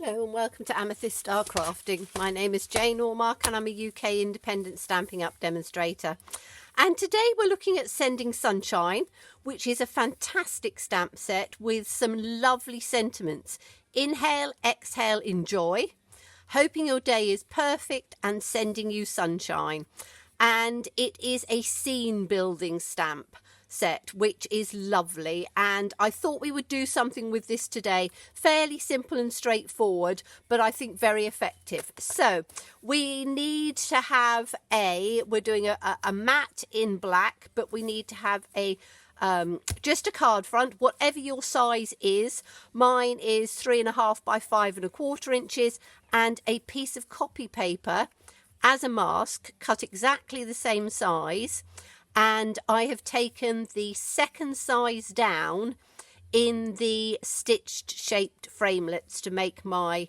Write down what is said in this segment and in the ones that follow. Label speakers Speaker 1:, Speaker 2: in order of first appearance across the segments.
Speaker 1: Hello and welcome to Amethyst Star Crafting. My name is Jane Ormark and I'm a UK independent Stampin' Up demonstrator. And today we're looking at Sending Sunshine, which is a fantastic stamp set with some lovely sentiments. Inhale, exhale, enjoy. Hoping your day is perfect and sending you sunshine. And it is a scene building stamp set, which is lovely, and I thought we would do something with this today, fairly simple and straightforward, but I think very effective. So we need to have we're doing a matte in black, but we need to have just a card front, whatever your size is. Mine is 3.5 by 5.25 inches, and a piece of copy paper as a mask, cut exactly the same size. And I have taken the second size down in the stitched shaped framelets to make my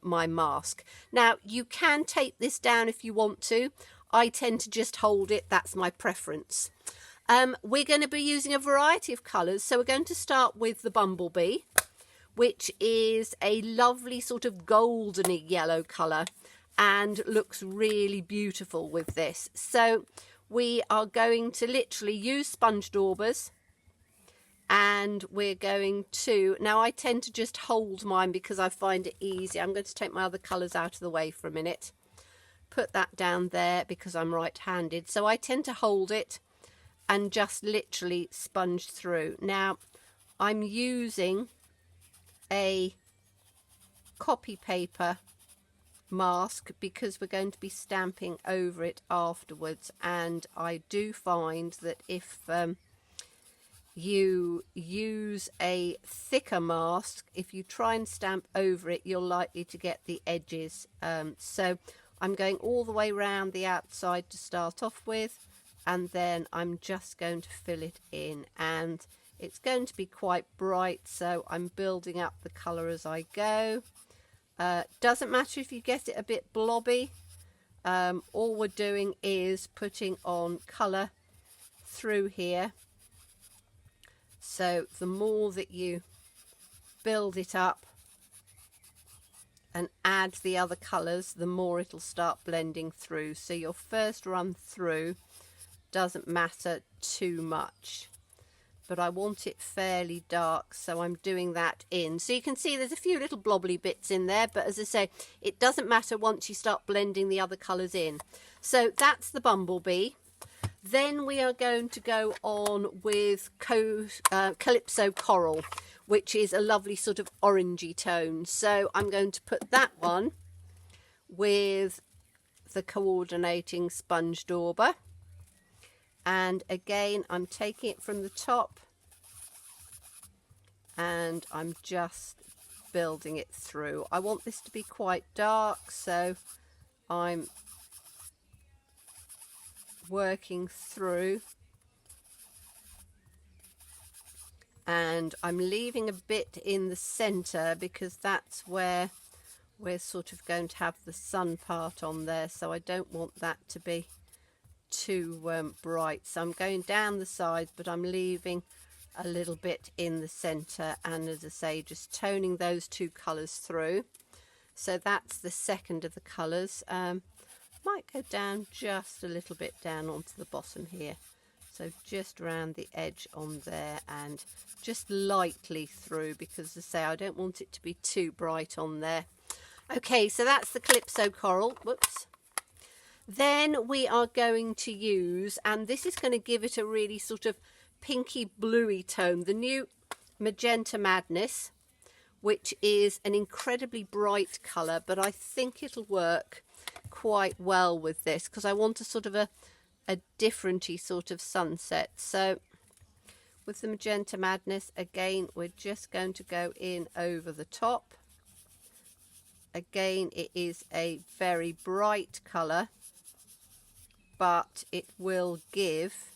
Speaker 1: my mask. Now you can tape this down if you want to. I tend to just hold it, that's my preference. We're going to be using a variety of colours, so we're going to start with the Bumblebee, which is a lovely sort of goldeny yellow colour and looks really beautiful with this. So we are going to literally use sponge daubers, and we're going to, now I tend to just hold mine because I find it easy. I'm going to take my other colours out of the way for a minute, put that down there because I'm right-handed, so I tend to hold it and just literally sponge through. Now I'm using a copy paper mask because we're going to be stamping over it afterwards, and I do find that if you use a thicker mask, if you try and stamp over it, you're likely to get the edges. So I'm going all the way around the outside to start off with, and then I'm just going to fill it in, and it's going to be quite bright, so I'm building up the colour as I go. Doesn't matter if you get it a bit blobby. All we're doing is putting on colour through here. So the more that you build it up and add the other colours, the more it'll start blending through. So your first run through doesn't matter too much, but I want it fairly dark, so I'm doing that in. So you can see there's a few little blobbly bits in there, but as I say, it doesn't matter once you start blending the other colours in. So that's the Bumblebee. Then we are going to go on with Calypso Coral, which is a lovely sort of orangey tone. So I'm going to put that one with the coordinating sponge dauber. And again, I'm taking it from the top and I'm just building it through. I want this to be quite dark, so I'm working through, and I'm leaving a bit in the center because that's where we're sort of going to have the sun part on there, so I don't want that to be too bright. So I'm going down the sides, but I'm leaving a little bit in the center, and as I say, just toning those two colors through. So that's the second of the colors. Might go down just a little bit down onto the bottom here, so just around the edge on there and just lightly through, because as I say, I don't want it to be too bright on there. Okay, so that's the Calypso Coral. Whoops. Then we are going to use, and this is going to give it a really sort of pinky bluey tone, the new Magenta Madness, which is an incredibly bright colour, but I think it'll work quite well with this because I want a sort of a different-y sort of sunset. So with the Magenta Madness, again, we're just going to go in over the top. Again, it is a very bright colour, but it will give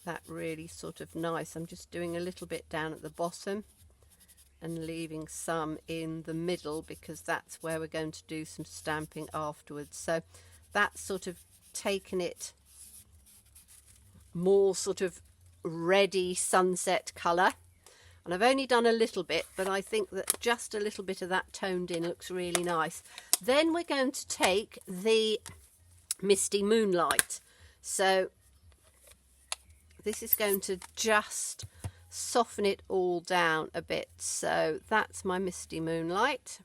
Speaker 1: that really sort of nice. I'm just doing a little bit down at the bottom and leaving some in the middle because that's where we're going to do some stamping afterwards. So that's sort of taken it more sort of reddy sunset colour, And I've only done a little bit, but I think that just a little bit of that toned in looks really nice. Then we're going to take the Misty Moonlight. So this is going to just soften it all down a bit. So that's my Misty Moonlight.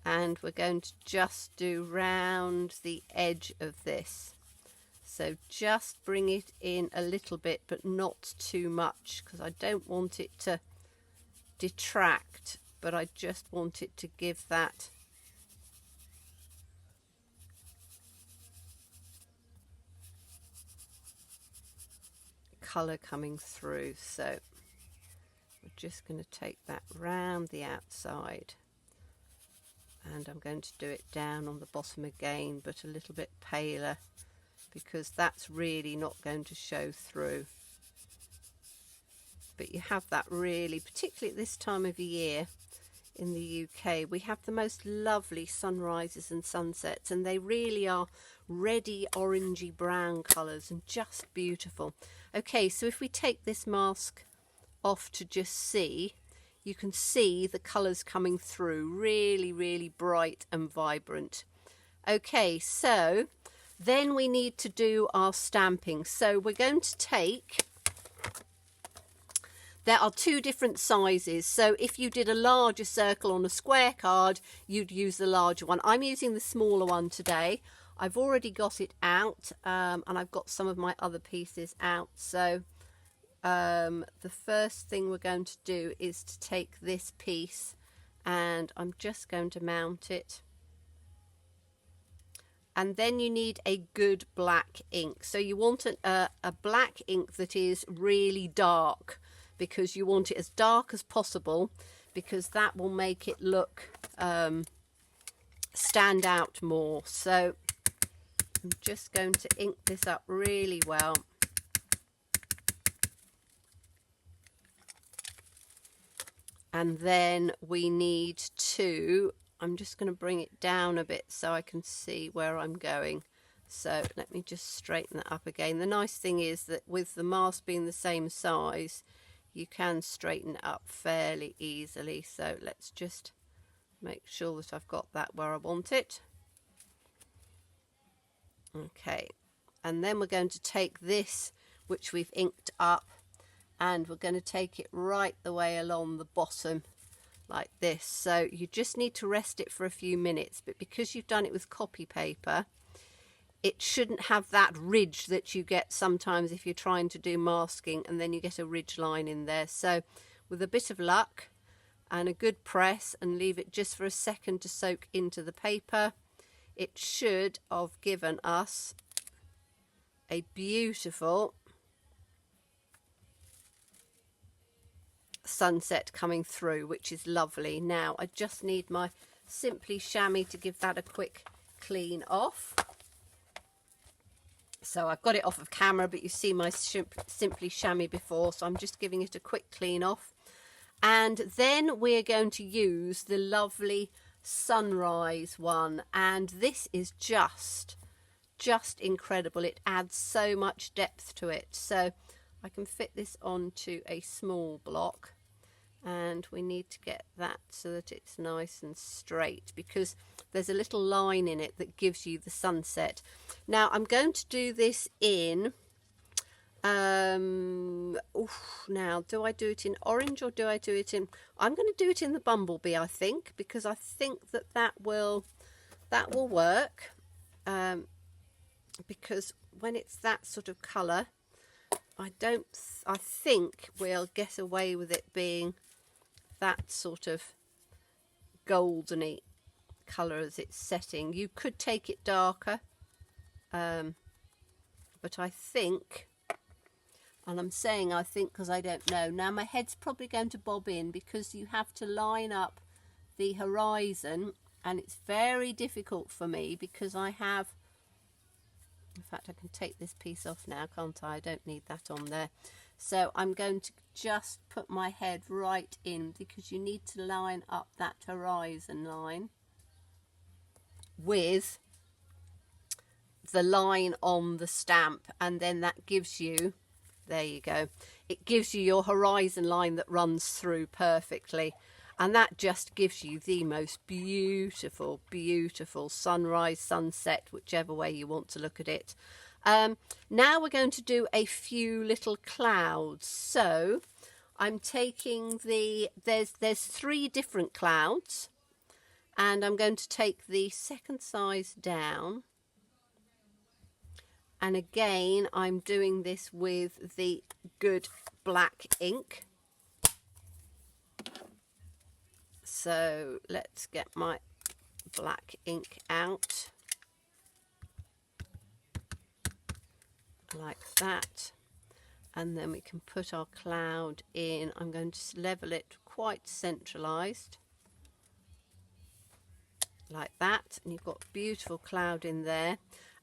Speaker 1: And we're going to just do round the edge of this. So just bring it in a little bit, but not too much, because I don't want it to detract, but I just want it to give that colour coming through. So we're just going to take that round the outside, and I'm going to do it down on the bottom again, but a little bit paler, because that's really not going to show through. But you have that really, particularly at this time of year in the UK, we have the most lovely sunrises and sunsets, and they really are reddy orangey brown colours and just beautiful. Okay, so if we take this mask off to just see, you can see the colours coming through, really, really bright and vibrant. Okay, so then we need to do our stamping. So we're going to take, there are two different sizes. So if you did a larger circle on a square card, you'd use the larger one. I'm using the smaller one today. I've already got it out, and I've got some of my other pieces out. So the first thing we're going to do is to take this piece, and I'm just going to mount it. And then you need a good black ink. So you want a black ink that is really dark, because you want it as dark as possible, because that will make it look stand out more. So I'm just going to ink this up really well. And then we need to, I'm just going to bring it down a bit so I can see where I'm going. So let me just straighten that up again. The nice thing is that with the mask being the same size, you can straighten it up fairly easily. So let's just make sure that I've got that where I want it. Okay, and then we're going to take this, which we've inked up, and we're going to take it right the way along the bottom like this. So you just need to rest it for a few minutes, but because you've done it with copy paper, it shouldn't have that ridge that you get sometimes if you're trying to do masking, and then you get a ridge line in there. So with a bit of luck and a good press, and leave it just for a second to soak into the paper, it should have given us a beautiful sunset coming through, which is lovely. Now I just need my Simply Chamois to give that a quick clean off. So I've got it off of camera, but you see my Simply Chamois before, so I'm just giving it a quick clean off. And then we're going to use the lovely sunrise one, and this is just incredible. It adds so much depth to it. So I can fit this onto a small block, and we need to get that so that it's nice and straight, because there's a little line in it that gives you the sunset. Now I'm going to do this in now do I do it in orange or do I do it in, I'm going to do it in the Bumblebee, I think, because I think that will work, because when it's that sort of colour, I think we'll get away with it being that sort of goldeny colour as it's setting. You could take it darker, but I think, and I'm saying I think because I don't know. Now my head's probably going to bob in because you have to line up the horizon, and it's very difficult for me because I have, in fact I can take this piece off now, can't I? I don't need that on there. So I'm going to just put my head right in, because you need to line up that horizon line with the line on the stamp, and then that gives you, There you go. It gives you your horizon line that runs through perfectly. And that just gives you the most beautiful, beautiful sunrise, sunset, whichever way you want to look at it. Now we're going to do a few little clouds. So I'm taking there's 3 different clouds. And I'm going to take the second size down. And again, I'm doing this with the good black ink. So let's get my black ink out. Like that. And then we can put our cloud in. I'm going to level it quite centralised. Like that. And you've got a beautiful cloud in there.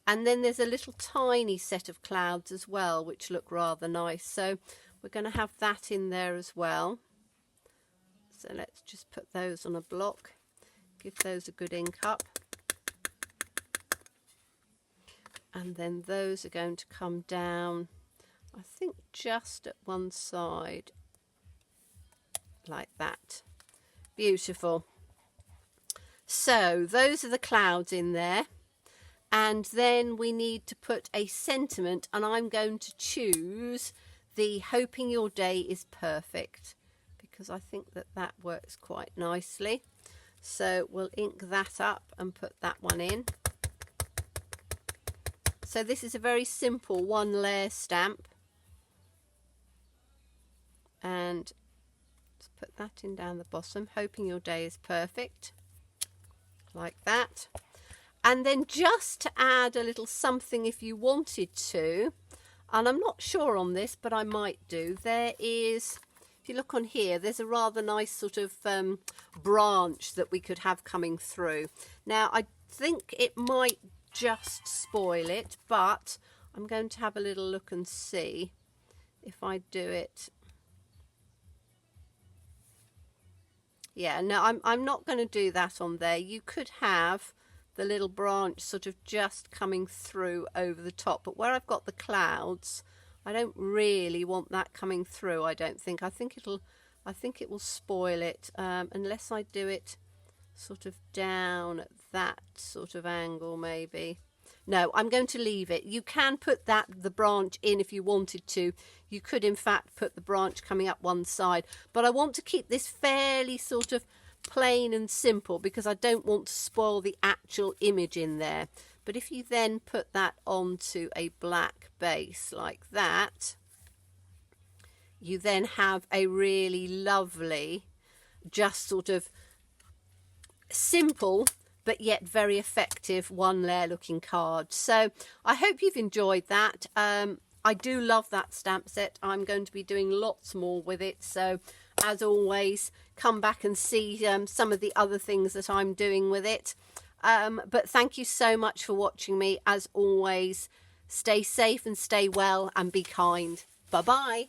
Speaker 1: And then there's a little tiny set of clouds as well, which look rather nice. So we're going to have that in there as well. So let's just put those on a block, give those a good ink up. And then those are going to come down, I think just at one side, like that. Beautiful. So those are the clouds in there. And then we need to put a sentiment, and I'm going to choose the hoping your day is perfect, because I think that works quite nicely. So we'll ink that up and put that one in. So this is a very simple 1-layer stamp. And let's put that in down the bottom, hoping your day is perfect. Like that. And then just to add a little something if you wanted to, and I'm not sure on this, but I might do, there is... If you look on here, there's a rather nice sort of branch that we could have coming through. Now, I think it might just spoil it, but I'm going to have a little look and see if I do it. Yeah, no, I'm not going to do that on there. You could have the little branch sort of just coming through over the top, but where I've got the clouds, I don't really want that coming through, I don't think. I think it will spoil it, unless I do it sort of down at that sort of angle maybe. No, I'm going to leave it. You can put the branch in if you wanted to. You could in fact put the branch coming up one side, but I want to keep this fairly sort of plain and simple because I don't want to spoil the actual image in there. But if you then put that onto a black base like that, you then have a really lovely, just sort of simple but yet very effective 1-layer looking card. So I hope you've enjoyed that. I do love that stamp set. I'm going to be doing lots more with it. So as always, come back and see some of the other things that I'm doing with it. But thank you so much for watching me. As always, stay safe and stay well and be kind. Bye-bye.